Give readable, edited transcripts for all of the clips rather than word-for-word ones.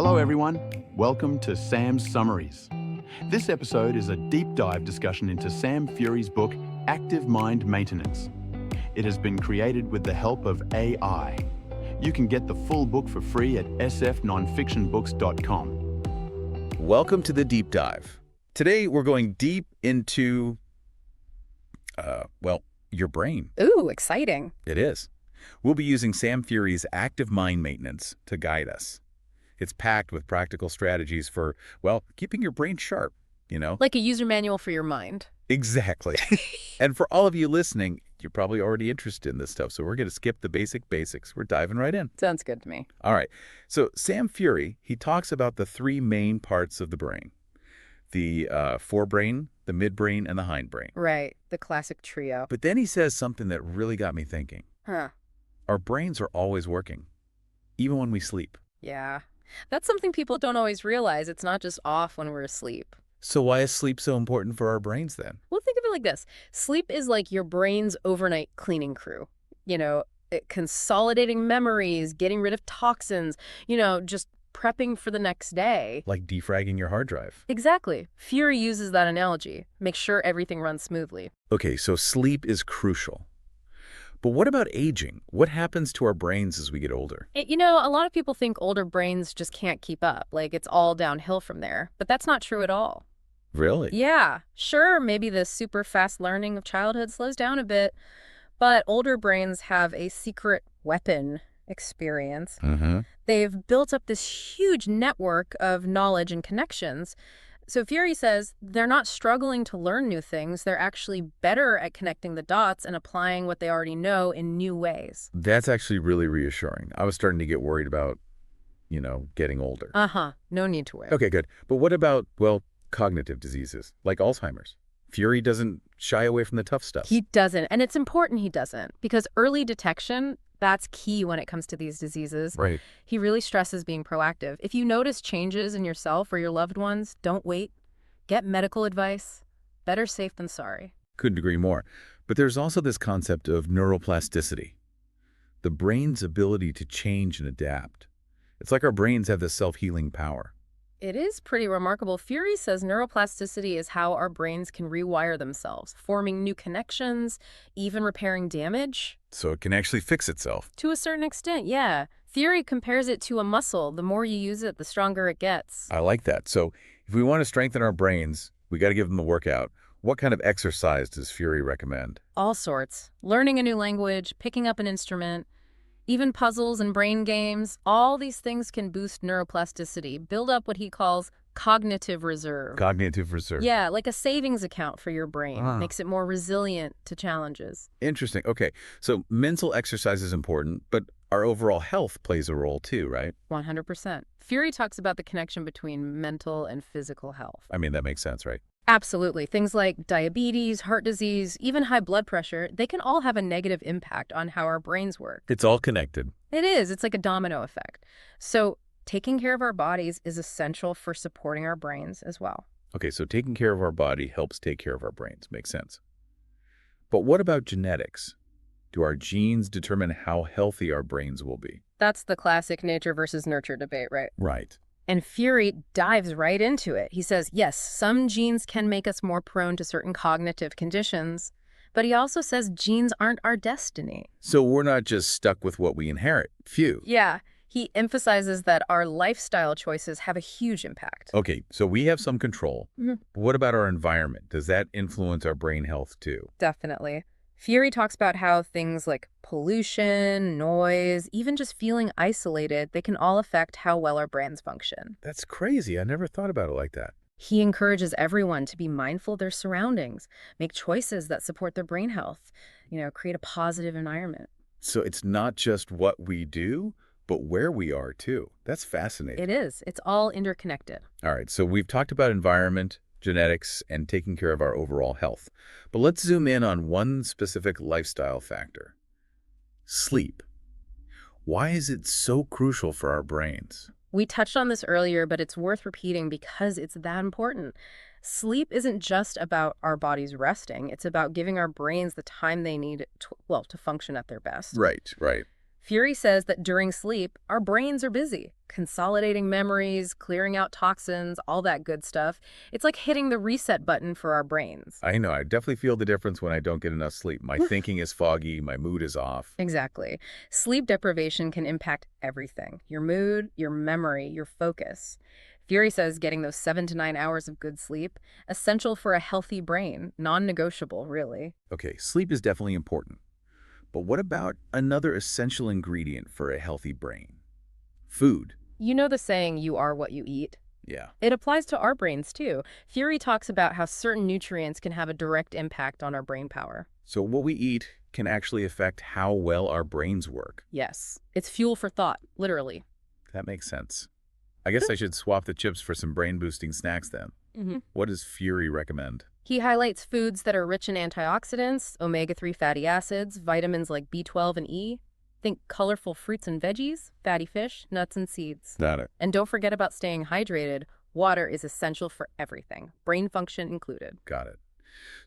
Hello everyone, welcome to Sam's Summaries. This episode is a deep dive discussion into Sam Fury's book, Active Mind Maintenance. It has been created with the help of AI. You can get the full book for free at sfnonfictionbooks.com. Welcome to the deep dive. Today we're going deep into, your brain. Ooh, exciting. It is. We'll be using Sam Fury's Active Mind Maintenance to guide us. It's packed with practical strategies for, keeping your brain sharp, Like a user manual for your mind. Exactly. And for all of you listening, you're probably already interested in this stuff, so we're going to skip the basics. We're diving right in. Sounds good to me. All right. So Sam Fury, he talks about the three main parts of the brain. The forebrain, the midbrain, and the hindbrain. Right. The classic trio. But then he says something that really got me thinking. Huh. Our brains are always working, even when we sleep. Yeah. That's something people don't always realize. It's not just off when we're asleep. So why is sleep so important for our brains then? Well, think of it like this. Sleep is like your brain's overnight cleaning crew. Consolidating memories, getting rid of toxins, just prepping for the next day. Like defragging your hard drive. Exactly. Fury uses that analogy. Make sure everything runs smoothly. Okay, so sleep is crucial. But what about aging? What happens to our brains as we get older? A lot of people think older brains just can't keep up. Like it's all downhill from there. But that's not true at all. Really? Yeah. Sure, maybe the super fast learning of childhood slows down a bit. But older brains have a secret weapon experience. Mm-hmm. They've built up this huge network of knowledge and connections. So Fury says they're not struggling to learn new things. They're actually better at connecting the dots and applying what they already know in new ways. That's actually really reassuring. I was starting to get worried about, getting older. No need to worry. Okay, good. But what about, cognitive diseases like Alzheimer's? Fury doesn't shy away from the tough stuff. He doesn't. And it's important he doesn't, because early detection, that's key when it comes to these diseases. Right. He really stresses being proactive. If you notice changes in yourself or your loved ones, don't wait. Get medical advice. Better safe than sorry. Couldn't agree more. But there's also this concept of neuroplasticity, the brain's ability to change and adapt. It's like our brains have this self-healing power. It is pretty remarkable. Fury says neuroplasticity is how our brains can rewire themselves, forming new connections, even repairing damage. So it can actually fix itself. To a certain extent, yeah. Fury compares it to a muscle. The more you use it, the stronger it gets. I like that. So if we want to strengthen our brains, we got to give them a workout. What kind of exercise does Fury recommend? All sorts. Learning a new language, picking up an instrument, even puzzles and brain games. All these things can boost neuroplasticity, build up what he calls cognitive reserve. Cognitive reserve. Yeah, like a savings account for your brain. Makes it more resilient to challenges. Interesting. Okay, so mental exercise is important, but our overall health plays a role too, right? 100%. Fury talks about the connection between mental and physical health. I mean, that makes sense, right? Absolutely. Things like diabetes, heart disease, even high blood pressure, they can all have a negative impact on how our brains work. It's all connected. It is. It's like a domino effect. So taking care of our bodies is essential for supporting our brains as well. Okay, so taking care of our body helps take care of our brains. Makes sense. But what about genetics? Do our genes determine how healthy our brains will be? That's the classic nature versus nurture debate, right? Right. And Fury dives right into it. He says, yes, some genes can make us more prone to certain cognitive conditions, but he also says genes aren't our destiny. So we're not just stuck with what we inherit. Phew. Yeah, he emphasizes that our lifestyle choices have a huge impact. Okay, so we have some control. Mm-hmm. But what about our environment? Does that influence our brain health too? Definitely. Fury talks about how things like pollution, noise, even just feeling isolated, they can all affect how well our brains function. That's crazy. I never thought about it like that. He encourages everyone to be mindful of their surroundings, make choices that support their brain health, create a positive environment. So it's not just what we do, but where we are too. That's fascinating. It is. It's all interconnected. All right, so we've talked about environment, genetics, and taking care of our overall health. But let's zoom in on one specific lifestyle factor. Sleep. Why is it so crucial for our brains? We touched on this earlier, but it's worth repeating because it's that important. Sleep isn't just about our bodies resting. It's about giving our brains the time they need to function at their best. Right. Fury says that during sleep, our brains are busy, consolidating memories, clearing out toxins, all that good stuff. It's like hitting the reset button for our brains. I know, I definitely feel the difference when I don't get enough sleep. My thinking is foggy, my mood is off. Exactly. Sleep deprivation can impact everything: your mood, your memory, your focus. Fury says getting those 7 to 9 hours of good sleep, essential for a healthy brain, non-negotiable, really. Okay, sleep is definitely important. But what about another essential ingredient for a healthy brain? Food. You know the saying, you are what you eat? Yeah. It applies to our brains, too. Fury talks about how certain nutrients can have a direct impact on our brain power. So what we eat can actually affect how well our brains work. Yes, it's fuel for thought, literally. That makes sense. I guess I should swap the chips for some brain-boosting snacks then. What does Fury recommend? He highlights foods that are rich in antioxidants, omega-3 fatty acids, vitamins like B12 and E. Think colorful fruits and veggies, fatty fish, nuts and seeds. Got it. And don't forget about staying hydrated. Water is essential for everything, brain function included. Got it.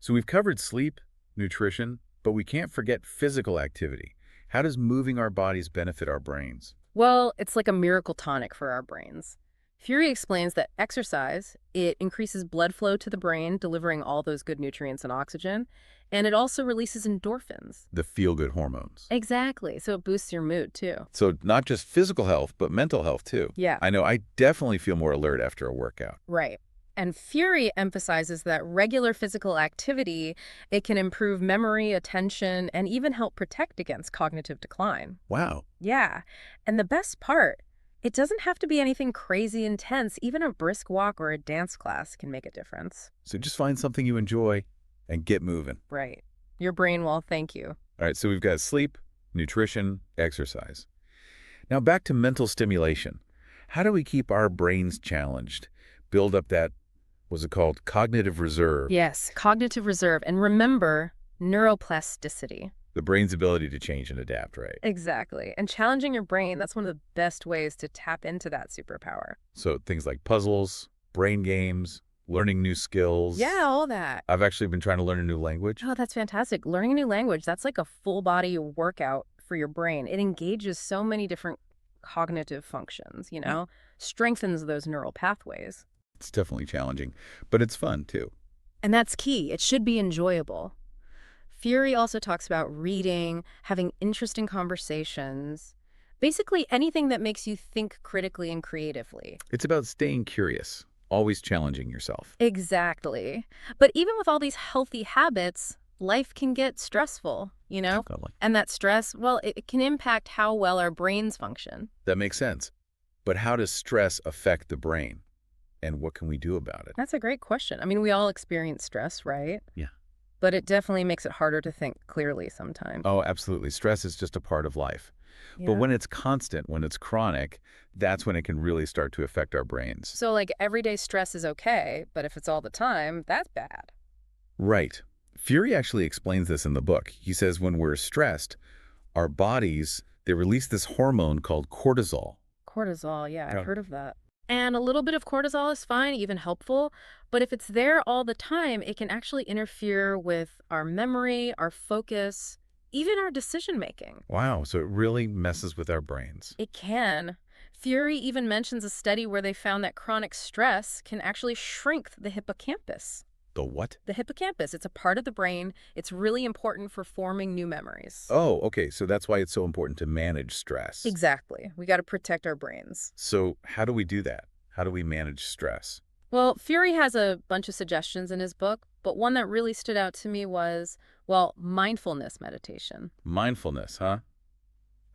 So we've covered sleep, nutrition, but we can't forget physical activity. How does moving our bodies benefit our brains? Well, it's like a miracle tonic for our brains. Fury explains that exercise, it increases blood flow to the brain, delivering all those good nutrients and oxygen, and it also releases endorphins. The feel-good hormones. Exactly, so it boosts your mood too. So not just physical health, but mental health too. Yeah. I know I definitely feel more alert after a workout. Right. And Fury emphasizes that regular physical activity, it can improve memory, attention, and even help protect against cognitive decline. Wow. Yeah. And the best part, it doesn't have to be anything crazy intense. Even a brisk walk or a dance class can make a difference. So just find something you enjoy and get moving. Right. Your brain will thank you. All right, so we've got sleep, nutrition, exercise. Now back to mental stimulation. How do we keep our brains challenged? Build up that, what's it called, cognitive reserve. Yes, cognitive reserve. And remember, neuroplasticity. The brain's ability to change and adapt, right? Exactly. And challenging your brain, that's one of the best ways to tap into that superpower. So things like puzzles, brain games, learning new skills. Yeah, all that. I've actually been trying to learn a new language. Oh, that's fantastic. Learning a new language, that's like a full body workout for your brain. It engages so many different cognitive functions, strengthens those neural pathways. It's definitely challenging, but it's fun too. And that's key. It should be enjoyable. Fury also talks about reading, having interesting conversations, basically anything that makes you think critically and creatively. It's about staying curious, always challenging yourself. Exactly. But even with all these healthy habits, life can get stressful, Definitely. And that stress, well, it can impact how well our brains function. That makes sense. But how does stress affect the brain? And what can we do about it? That's a great question. I mean, we all experience stress, right? Yeah. But it definitely makes it harder to think clearly sometimes. Oh, absolutely. Stress is just a part of life. Yeah. But when it's constant, when it's chronic, that's when it can really start to affect our brains. So like everyday stress is okay, but if it's all the time, that's bad. Right. Fury actually explains this in the book. He says when we're stressed, our bodies, they release this hormone called cortisol. Cortisol, yeah, Yeah. I've heard of that. And a little bit of cortisol is fine, even helpful. But if it's there all the time, it can actually interfere with our memory, our focus, even our decision making. Wow, so it really messes with our brains. It can. Fury even mentions a study where they found that chronic stress can actually shrink the hippocampus. The what? The hippocampus, it's a part of the brain. It's really important for forming new memories. Oh, okay, so that's why it's so important to manage stress. Exactly. We got to protect our brains. So how do we do that? How do we manage stress? Well, Fury has a bunch of suggestions in his book, but one that really stood out to me was, mindfulness meditation. Mindfulness, huh?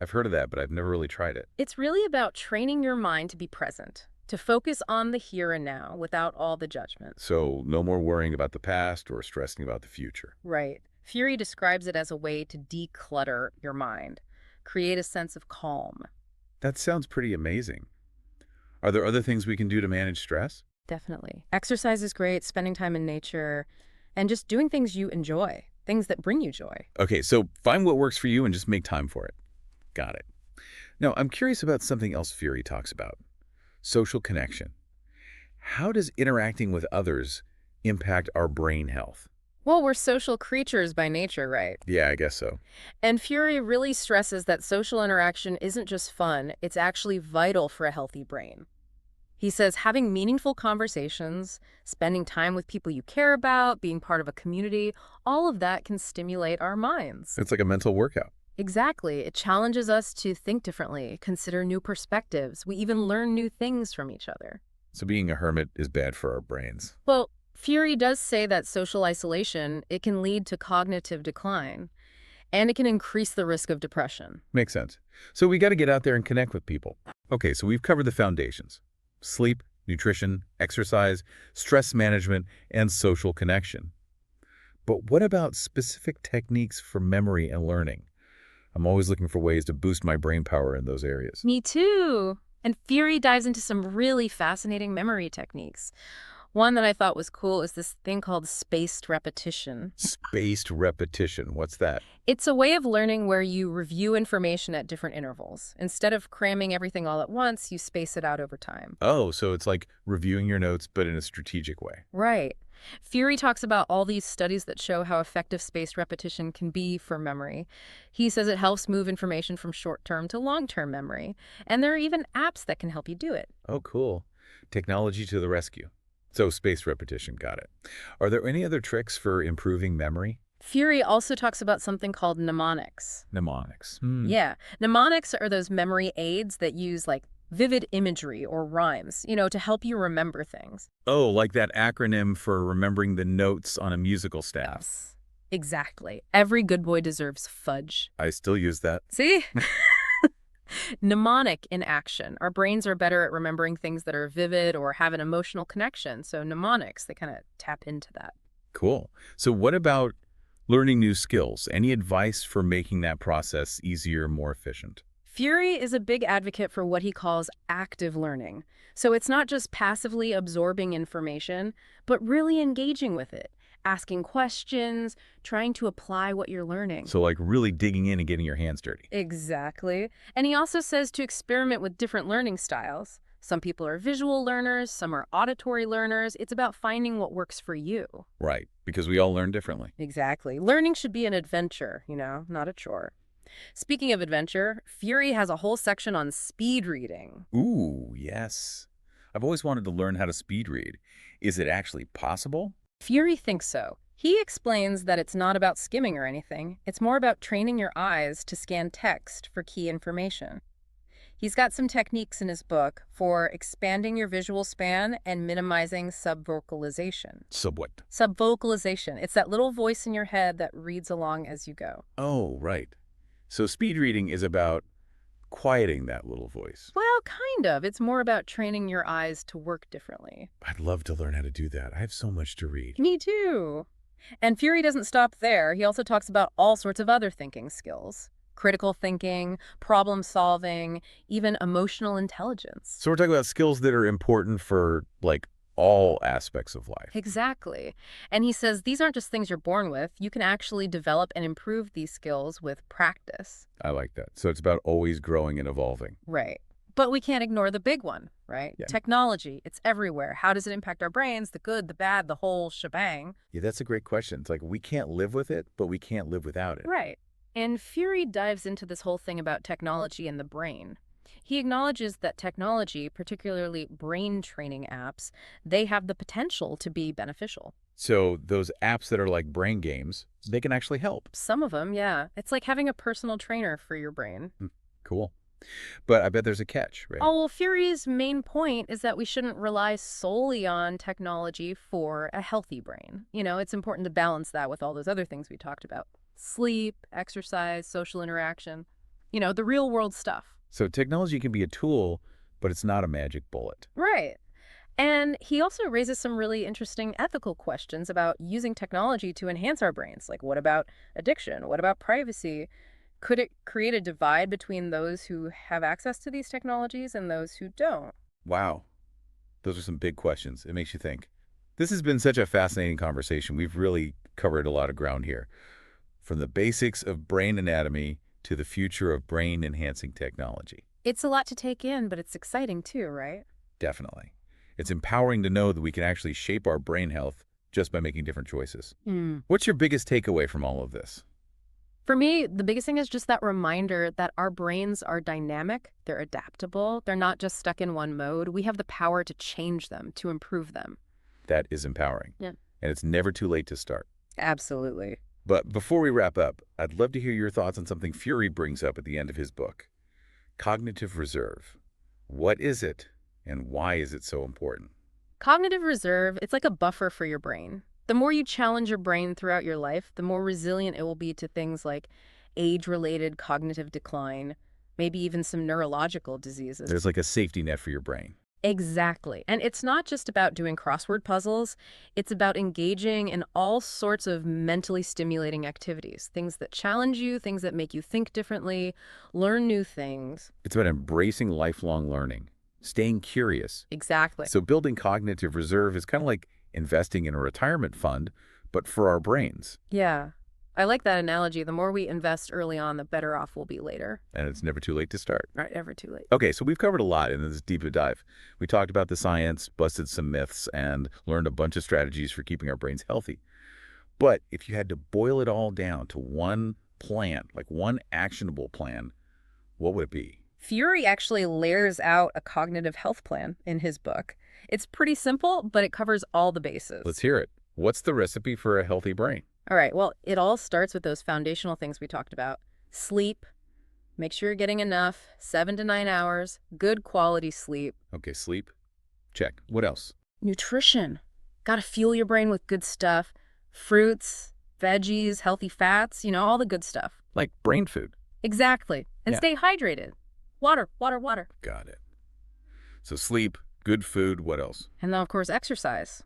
I've heard of that, but I've never really tried it. It's really about training your mind to be present, to focus on the here and now without all the judgment. So no more worrying about the past or stressing about the future. Right. Fury describes it as a way to declutter your mind, create a sense of calm. That sounds pretty amazing. Are there other things we can do to manage stress? Definitely. Exercise is great, spending time in nature, and just doing things you enjoy, things that bring you joy. Okay, so find what works for you and just make time for it. Got it. Now, I'm curious about something else Fury talks about. Social connection. How does interacting with others impact our brain health? Well, we're social creatures by nature, right? Yeah, I guess so. And Fury really stresses that social interaction isn't just fun, it's actually vital for a healthy brain. He says having meaningful conversations, spending time with people you care about, being part of a community, all of that can stimulate our minds. It's like a mental workout. Exactly. It challenges us to think differently, consider new perspectives. We even learn new things from each other. So being a hermit is bad for our brains. Well, Fury does say that social isolation, it can lead to cognitive decline, and it can increase the risk of depression. Makes sense. So we got to get out there and connect with people. Okay, so we've covered the foundations: sleep, nutrition, exercise, stress management, and social connection. But what about specific techniques for memory and learning? I'm always looking for ways to boost my brain power in those areas. Me too. And Fury dives into some really fascinating memory techniques. One that I thought was cool is this thing called spaced repetition. Spaced repetition, what's that? It's a way of learning where you review information at different intervals. Instead of cramming everything all at once, you space it out over time. Oh, so it's like reviewing your notes, but in a strategic way. Right. Fury talks about all these studies that show how effective spaced repetition can be for memory. He says it helps move information from short-term to long-term memory. And there are even apps that can help you do it. Oh, cool. Technology to the rescue. So spaced repetition, got it. Are there any other tricks for improving memory? Fury also talks about something called mnemonics. Mnemonics. Yeah. Mnemonics are those memory aids that use like vivid imagery or rhymes, to help you remember things. Oh, like that acronym for remembering the notes on a musical staff. Yes. Exactly. Every good boy deserves fudge. I still use that. See? Mnemonic in action. Our brains are better at remembering things that are vivid or have an emotional connection. So mnemonics, they kind of tap into that. Cool. So what about learning new skills? Any advice for making that process easier, more efficient? Fury is a big advocate for what he calls active learning. So it's not just passively absorbing information, but really engaging with it, asking questions, trying to apply what you're learning. So like really digging in and getting your hands dirty. Exactly. And he also says to experiment with different learning styles. Some people are visual learners, some are auditory learners. It's about finding what works for you. Right, because we all learn differently. Exactly. Learning should be an adventure, not a chore. Speaking of adventure, Fury has a whole section on speed reading. Ooh, yes. I've always wanted to learn how to speed read. Is it actually possible? Fury thinks so. He explains that it's not about skimming or anything. It's more about training your eyes to scan text for key information. He's got some techniques in his book for expanding your visual span and minimizing subvocalization. Sub what? Subvocalization. It's that little voice in your head that reads along as you go. Oh, right. So speed reading is about quieting that little voice. Well, kind of. It's more about training your eyes to work differently. I'd love to learn how to do that. I have so much to read. Me too. And Fury doesn't stop there. He also talks about all sorts of other thinking skills. Critical thinking, problem solving, even emotional intelligence. So we're talking about skills that are important for, like, all aspects of life. Exactly. And he says these aren't just things you're born with. You can actually develop and improve these skills with practice. I like that. So it's about always growing and evolving. Right. But we can't ignore the big one, right? Yeah. Technology, it's everywhere. How does it impact our brains? The good, the bad, the whole shebang. Yeah, that's a great question. It's like we can't live with it, but we can't live without it. Right. And Fury dives into this whole thing about technology and the brain. He acknowledges that technology, particularly brain training apps, they have the potential to be beneficial. So those apps that are like brain games, they can actually help. Some of them, yeah. It's like having a personal trainer for your brain. Cool. But I bet there's a catch, right? Oh, well, Fury's main point is that we shouldn't rely solely on technology for a healthy brain. It's important to balance that with all those other things we talked about. Sleep, exercise, social interaction, the real world stuff. So technology can be a tool, but it's not a magic bullet. Right. And he also raises some really interesting ethical questions about using technology to enhance our brains. Like, what about addiction? What about privacy? Could it create a divide between those who have access to these technologies and those who don't? Wow. Those are some big questions. It makes you think. This has been such a fascinating conversation. We've really covered a lot of ground here. From the basics of brain anatomy to the future of brain-enhancing technology. It's a lot to take in, but it's exciting too, right? Definitely. It's empowering to know that we can actually shape our brain health just by making different choices. Hmm. What's your biggest takeaway from all of this? For me, the biggest thing is just that reminder that our brains are dynamic, they're adaptable, they're not just stuck in one mode. We have the power to change them, to improve them. That is empowering. Yeah. And it's never too late to start. Absolutely. But before we wrap up, I'd love to hear your thoughts on something Fury brings up at the end of his book. Cognitive reserve. What is it, and why is it so important? Cognitive reserve, it's like a buffer for your brain. The more you challenge your brain throughout your life, the more resilient it will be to things like age-related cognitive decline, maybe even some neurological diseases. There's like a safety net for your brain. Exactly. And it's not just about doing crossword puzzles. It's about engaging in all sorts of mentally stimulating activities, things that challenge you, things that make you think differently, learn new things. It's about embracing lifelong learning, staying curious. Exactly. So building cognitive reserve is kind of like investing in a retirement fund, but for our brains. Yeah. I like that analogy. The more we invest early on, the better off we'll be later. And it's never too late to start. Right, never too late. Okay, so we've covered a lot in this deep dive. We talked about the science, busted some myths, and learned a bunch of strategies for keeping our brains healthy. But if you had to boil it all down to one plan, like one actionable plan, what would it be? Fury actually layers out a cognitive health plan in his book. It's pretty simple, but it covers all the bases. Let's hear it. What's the recipe for a healthy brain? All right, well, it all starts with those foundational things we talked about. Sleep. Make sure you're getting enough, 7 to 9 hours, good quality sleep. Okay, sleep. Check. What else? Nutrition. Gotta fuel your brain with good stuff. Fruits, veggies, healthy fats, all the good stuff. Like brain food. Exactly. And Yeah. stay hydrated. Water, water, water. Got it. So sleep, good food, what else? And then, of course, exercise.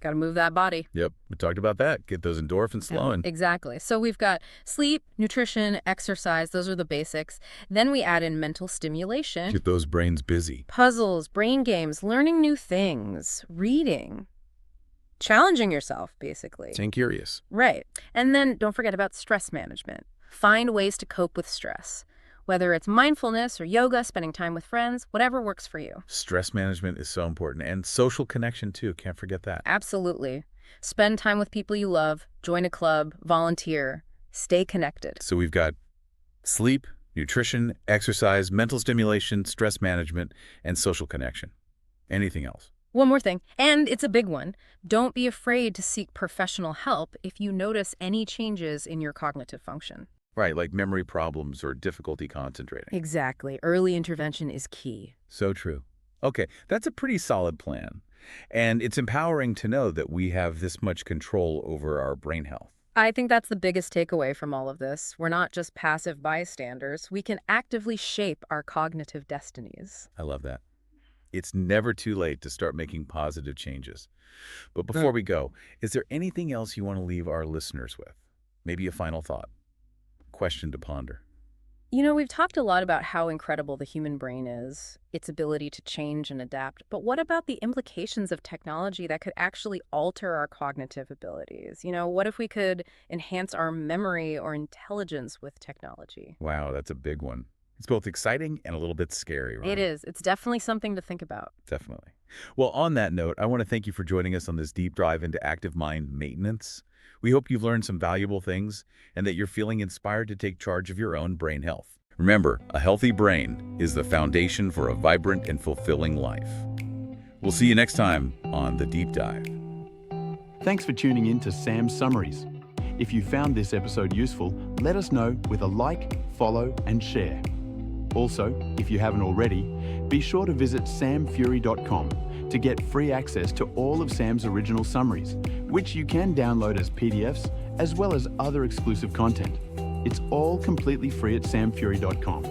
Gotta move that body. Yep, we talked about that. Get those endorphins flowing. Exactly. So we've got sleep, nutrition, exercise. Those are the basics. Then we add in mental stimulation. Get those brains busy. Puzzles, brain games, learning new things, reading, challenging yourself, basically. Staying curious. Right. And then don't forget about stress management. Find ways to cope with stress, whether it's mindfulness or yoga, spending time with friends, whatever works for you. Stress management is so important. And social connection, too. Can't forget that. Absolutely. Spend time with people you love, join a club, volunteer, stay connected. So we've got sleep, nutrition, exercise, mental stimulation, stress management, and social connection. Anything else? One more thing, and it's a big one. Don't be afraid to seek professional help if you notice any changes in your cognitive function. Right, like memory problems or difficulty concentrating. Exactly. Early intervention is key. So true. Okay, that's a pretty solid plan. And it's empowering to know that we have this much control over our brain health. I think that's the biggest takeaway from all of this. We're not just passive bystanders. We can actively shape our cognitive destinies. I love that. It's never too late to start making positive changes. But before we go, is there anything else you want to leave our listeners with? Maybe a final thought? Question to ponder. We've talked a lot about how incredible the human brain is, its ability to change and adapt. But what about the implications of technology that could actually alter our cognitive abilities? What if we could enhance our memory or intelligence with technology? Wow, that's a big one. It's both exciting and a little bit scary, right? It is. It's definitely something to think about. Definitely. Well, on that note, I want to thank you for joining us on this deep dive into active mind maintenance. We hope you've learned some valuable things and that you're feeling inspired to take charge of your own brain health. Remember, a healthy brain is the foundation for a vibrant and fulfilling life. We'll see you next time on The Deep Dive. Thanks for tuning in to Sam's Summaries. If you found this episode useful, let us know with a like, follow, and share. Also, if you haven't already, be sure to visit samfury.com to get free access to all of Sam's original summaries, which you can download as PDFs, as well as other exclusive content. It's all completely free at samfury.com.